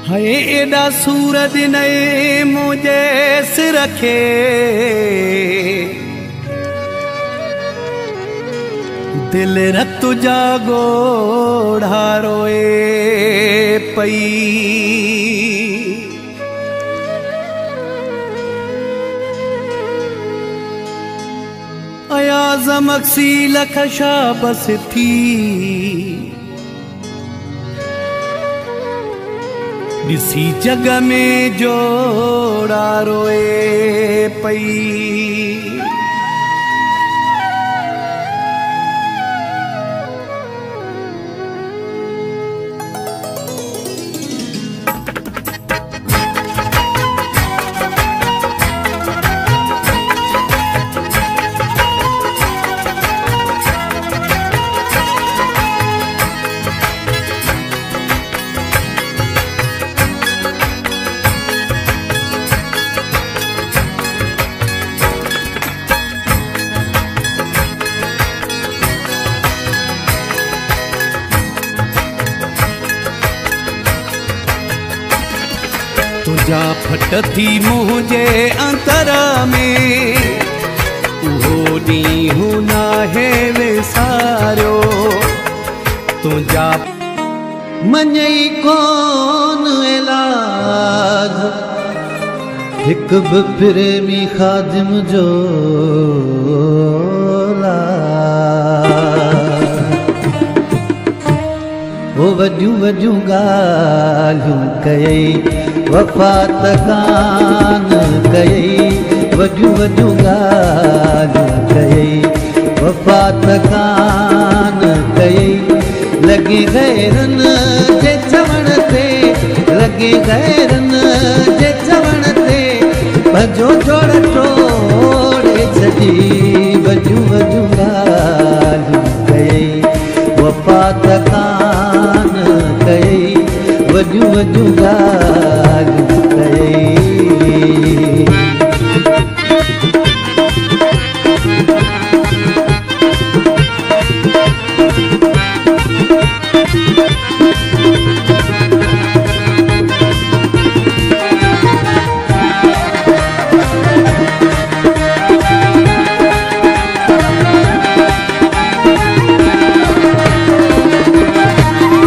हाय एडा सूरज नए मुझे सिर रखे दिल रत जागोड़ा रोए पई अयाज़म अक्सी लखशा बस थी इसी जग में जोड़ा रोए पई तुझा फटती मुझे अंतर में उहो ॾींहुं नाहे विसारियो तुझा मञई कोन इलाज हिक बि प्रेमी ख़ादिम जो ओ वॾियूं वॾियूं ॻाल्हियूं कयई वफ़ात कान कयई वॾियूं वॾियूं ॻाल्हियूं कयई वफ़ात कान कयई लॻी गैरनि जे चवण ते लॻी गैरनि जे चवण ते भॼो जोड़ टोड़े छॾी वॾियूं वॾियूं ॻाल्हियूं कयई वफ़ात कान कयई वॾियूं वॾियूं ॻाल्हियूं कयई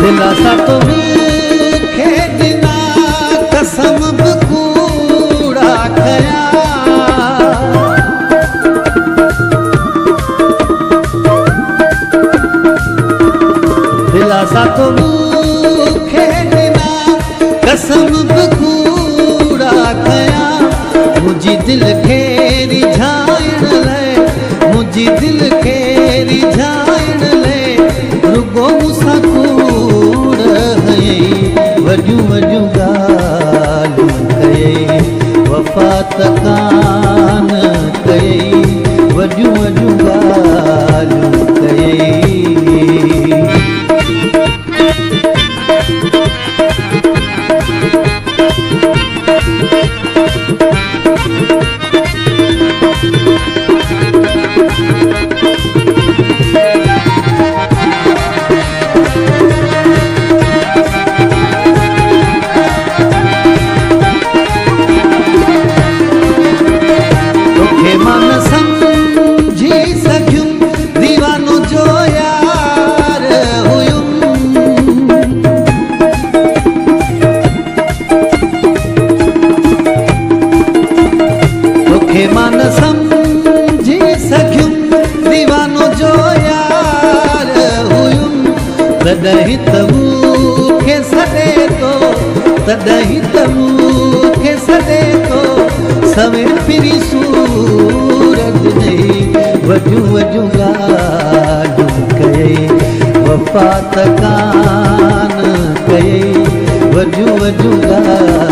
दिलासा तो मूंखे ॾिना कसम बि कूड़ा कया दिलासा तो मूंखे ॾिना कसम बि कूड़ा कया मुंहिंजी दिलि खे रिझाइण लाइ मुंहिंजी दिलि खे रिझाइण लाइ रुगो मूंसां वॾियूं वॾियूं ॻाल्हियूं कयई वफ़ात कान कयई वॾियूं वॾियूं ॻाल्हियूं कयई तॾहिं त मूंखे सॾे थो तॾहिं त मूंखे सॾे थो सवे फिरी सूरज ॾेई वॾियूं वॾियूं ॻाल्हियूं कयई वफ़ात कान कयई वॾियूं वॾियूं ॻाल्हियूं